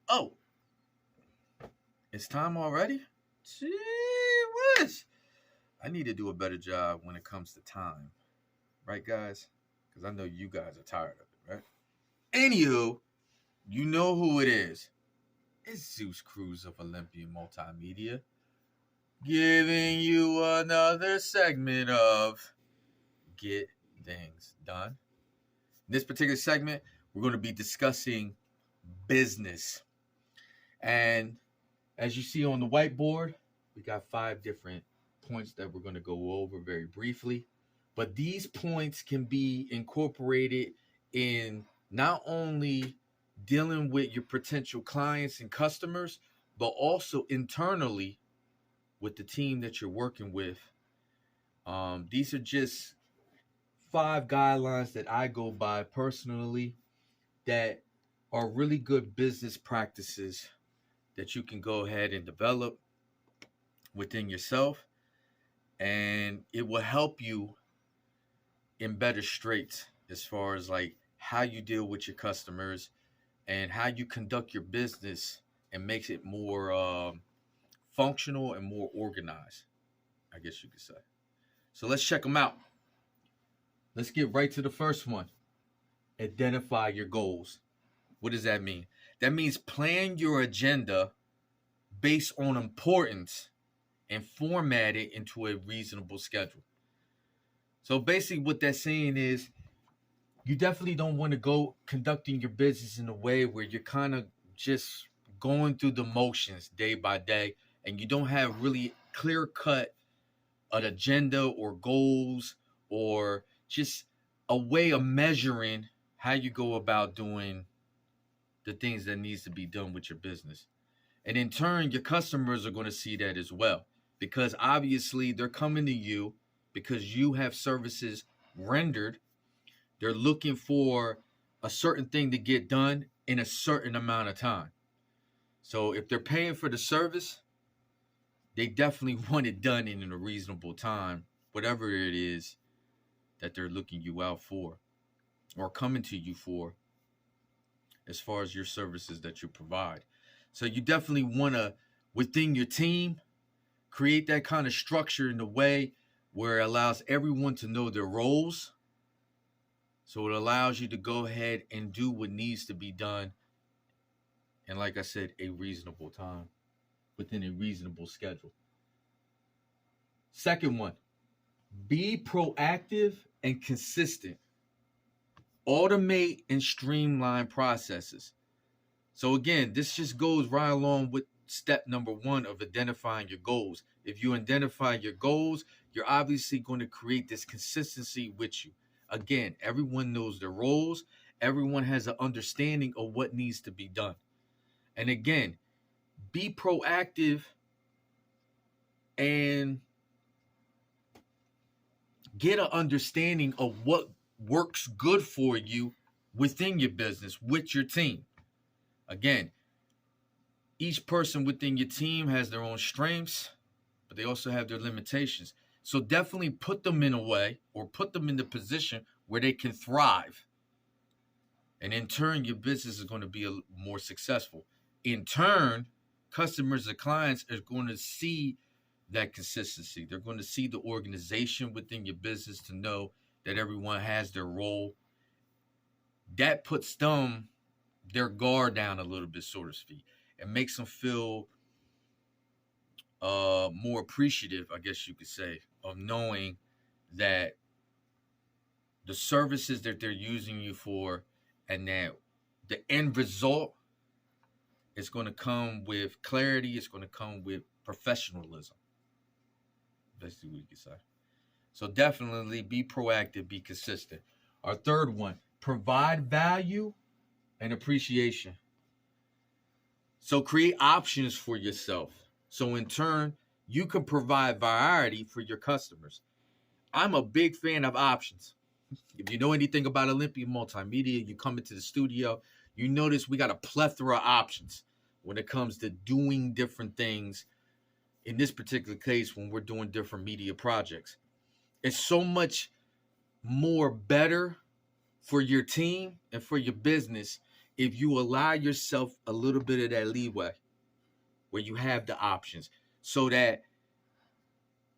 Oh, it's time already? Gee whiz. I need to do a better job when it comes to time. Right, guys? Because I know you guys are tired of it, right? Anywho, you know who it is. It's Zeus Cruz of Olympian Multimedia giving you another segment of Get Things Done. In this particular segment, we're going to be discussing business. And as you see on the whiteboard, we got 5 different points that we're going to go over very briefly. But these points can be incorporated in not only dealing with your potential clients and customers, but also internally with the team that you're working with. These are just 5 guidelines that I go by personally that are really good business practices that you can go ahead and develop within yourself, and it will help you in better straits as far as like how you deal with your customers and how you conduct your business and makes it more functional and more organized, I guess you could say. So let's check them out. Let's get right to the first one. Identify your goals. What does that mean? That means plan your agenda based on importance and format it into a reasonable schedule. So basically what that's saying is you definitely don't want to go conducting your business in a way where you're kind of just going through the motions day by day and you don't have really clear cut an agenda or goals or just a way of measuring how you go about doing the things that needs to be done with your business. And in turn, your customers are going to see that as well, because obviously they're coming to you because you have services rendered. They're looking for a certain thing to get done in a certain amount of time. So if they're paying for the service, they definitely want it done in a reasonable time, whatever it is that they're looking you out for or coming to you for as far as your services that you provide. So you definitely want to, within your team, create that kind of structure in a way where it allows everyone to know their roles. So it allows you to go ahead and do what needs to be done. And like I said, a reasonable time, within a reasonable schedule. Second one, be proactive and consistent. Automate and streamline processes. So again, this just goes right along with step number 1 of identifying your goals. If you identify your goals, you're obviously going to create this consistency with you. Again, everyone knows their roles. Everyone has an understanding of what needs to be done. And again, be proactive and get an understanding of what works good for you within your business with your team. Again, each person within your team has their own strengths, but they also have their limitations. So definitely put them in a way or put them in the position where they can thrive. And in turn, your business is going to be more successful. In turn, customers and clients are going to see that consistency. They're going to see the organization within your business to know that everyone has their role. That puts them, their guard down a little bit, so to speak. It makes them feel more appreciative, I guess you could say, of knowing that the services that they're using you for and that the end result is going to come with clarity. It's going to come with professionalism. Basically what you could say. So definitely be proactive, be consistent. Our third one, provide value and appreciation. So create options for yourself. So in turn, you can provide variety for your customers. I'm a big fan of options. If you know anything about Olympian Multimedia, you come into the studio, you notice we got a plethora of options when it comes to doing different things. In this particular case, when we're doing different media projects, it's so much more better for your team and for your business if you allow yourself a little bit of that leeway where you have the options, so that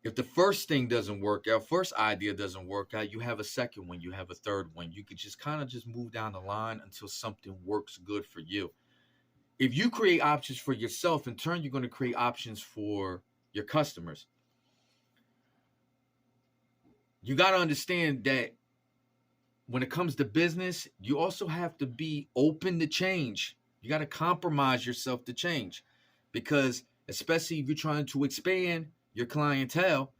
if the first thing doesn't work out, first idea doesn't work out, you have a second one, you have a third one. You could just kind of just move down the line until something works good for you. If you create options for yourself, in turn, you're going to create options for your customers. You got to understand that when it comes to business, you also have to be open to change. You got to compromise yourself to change, because especially if you're trying to expand your clientele,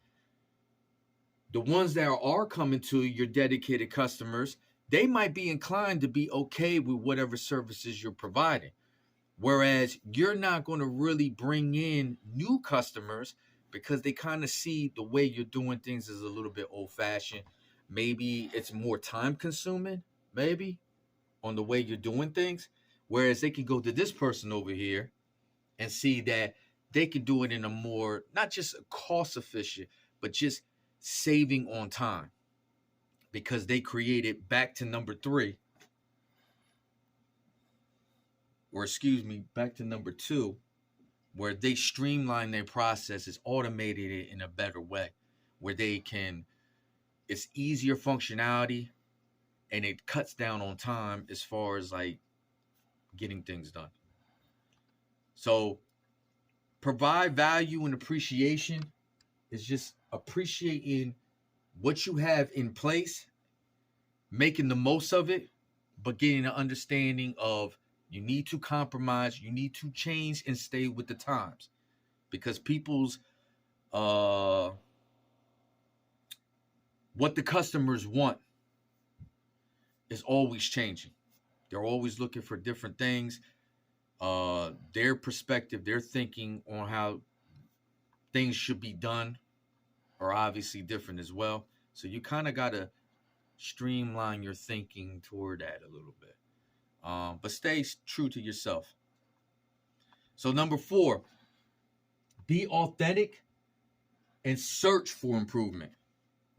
the ones that are coming to your dedicated customers, they might be inclined to be okay with whatever services you're providing. Whereas you're not going to really bring in new customers because they kind of see the way you're doing things is a little bit old fashioned. Maybe it's more time consuming, maybe, on the way you're doing things. Whereas they can go to this person over here and see that they can do it in a more, not just cost efficient, but just saving on time, because they created, back to number three, or excuse me, back to number two, where they streamline their processes, automated it in a better way, where they can, it's easier functionality and it cuts down on time as far as like getting things done. So provide value and appreciation is just appreciating what you have in place, making the most of it, but getting an understanding of you need to compromise, you need to change and stay with the times, because people's what the customers want is always changing. They're always looking for different things. Their perspective, their thinking on how things should be done are obviously different as well. So you kind of got to streamline your thinking toward that a little bit. But stay true to yourself. So number 4, be authentic and search for improvement.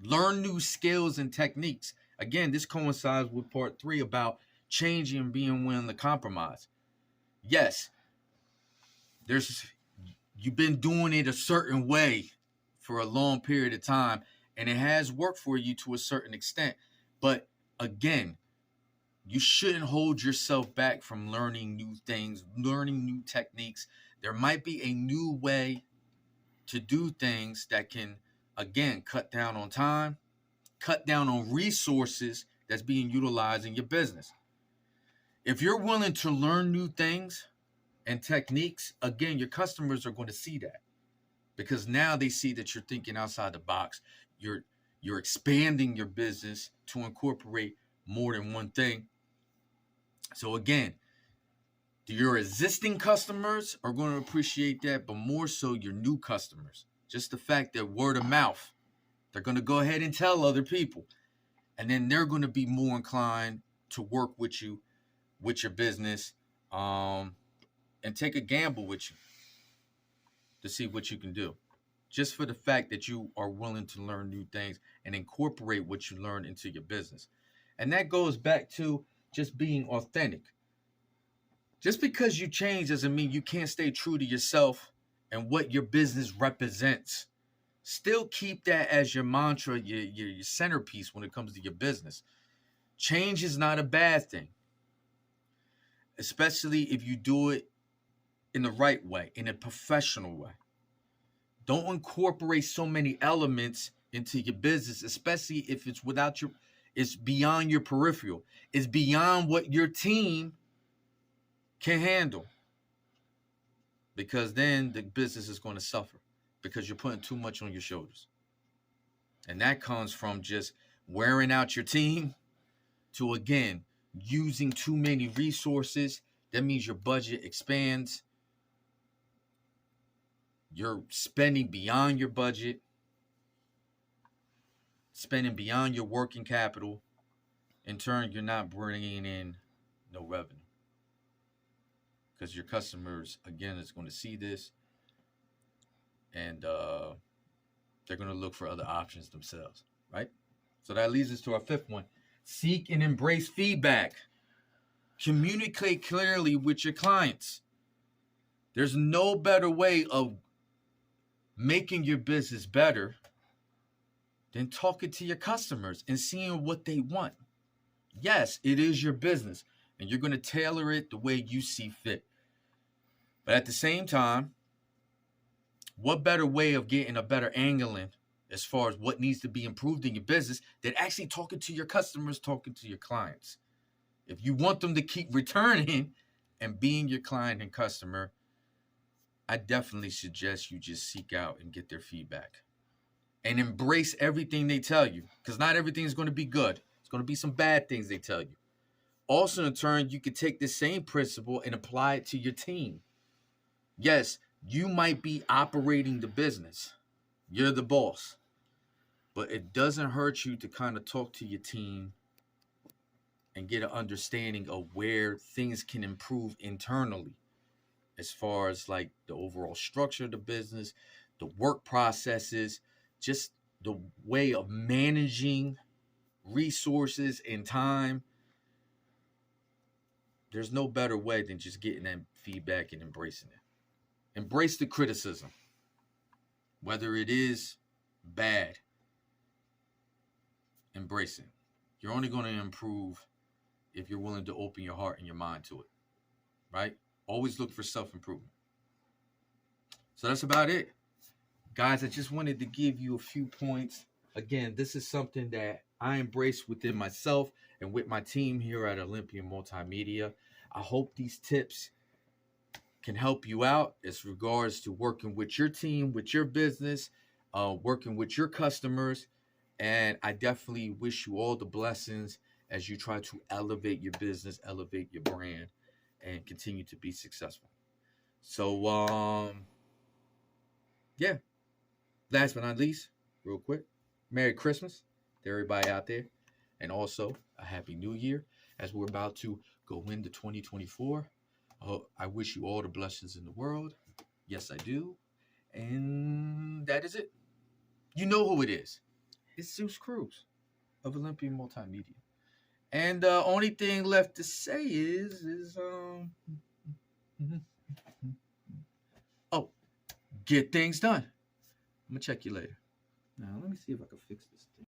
Learn new skills and techniques. Again, this coincides with part 3 about changing and being willing to compromise. Yes, you've been doing it a certain way for a long period of time, and it has worked for you to a certain extent. But again, you shouldn't hold yourself back from learning new things, learning new techniques. There might be a new way to do things that can, again, cut down on time, cut down on resources that's being utilized in your business. If you're willing to learn new things and techniques, again, your customers are going to see that, because now they see that you're thinking outside the box. You're expanding your business to incorporate more than one thing. So again, your existing customers are going to appreciate that, but more so your new customers. Just the fact that word of mouth, they're going to go ahead and tell other people, and then they're going to be more inclined to work with you, with your business, and take a gamble with you to see what you can do. Just for the fact that you are willing to learn new things and incorporate what you learn into your business. And that goes back to just being authentic. Just because you change doesn't mean you can't stay true to yourself and what your business represents. Still keep that as your mantra, your centerpiece when it comes to your business. Change is not a bad thing, especially if you do it in the right way, in a professional way. Don't incorporate so many elements into your business, especially if it's beyond your peripheral. It's beyond what your team can handle. Because then the business is going to suffer, because you're putting too much on your shoulders. And that comes from just wearing out your team to, again, using too many resources. That means your budget expands. You're spending beyond your budget, spending beyond your working capital. In turn, you're not bringing in no revenue, because your customers, again, is going to see this, and they're going to look for other options themselves, right? So that leads us to our 5th one. Seek and embrace feedback. Communicate clearly with your clients. There's no better way of making your business better than talking to your customers and seeing what they want. Yes, it is your business, and you're going to tailor it the way you see fit. But at the same time, what better way of getting a better angling as far as what needs to be improved in your business than actually talking to your customers, talking to your clients? If you want them to keep returning and being your client and customer, I definitely suggest you just seek out and get their feedback and embrace everything they tell you, because not everything is going to be good. It's going to be some bad things they tell you. Also, in turn, you could take the same principle and apply it to your team. Yes, you might be operating the business. You're the boss. But it doesn't hurt you to kind of talk to your team and get an understanding of where things can improve internally, as far as like the overall structure of the business, the work processes, just the way of managing resources and time. There's no better way than just getting that feedback and embracing it. Embrace the criticism, whether it is bad. Embrace it. You're only going to improve if you're willing to open your heart and your mind to it, right? Always look for self-improvement. So that's about it. Guys, I just wanted to give you a few points. Again, this is something that I embrace within myself and with my team here at Olympian Multimedia. I hope these tips can help you out as regards to working with your team, with your business, working with your customers. And I definitely wish you all the blessings as you try to elevate your business, elevate your brand, and continue to be successful. So, yeah. Last but not least, real quick, Merry Christmas to everybody out there. And also a Happy New Year as we're about to go into 2024. I wish you all the blessings in the world. Yes, I do. And that is it. You know who it is. It's Zeus Cruz of Olympian Multimedia. And the only thing left to say is oh, get things done. I'm gonna check you later. Now let me see if I can fix this thing.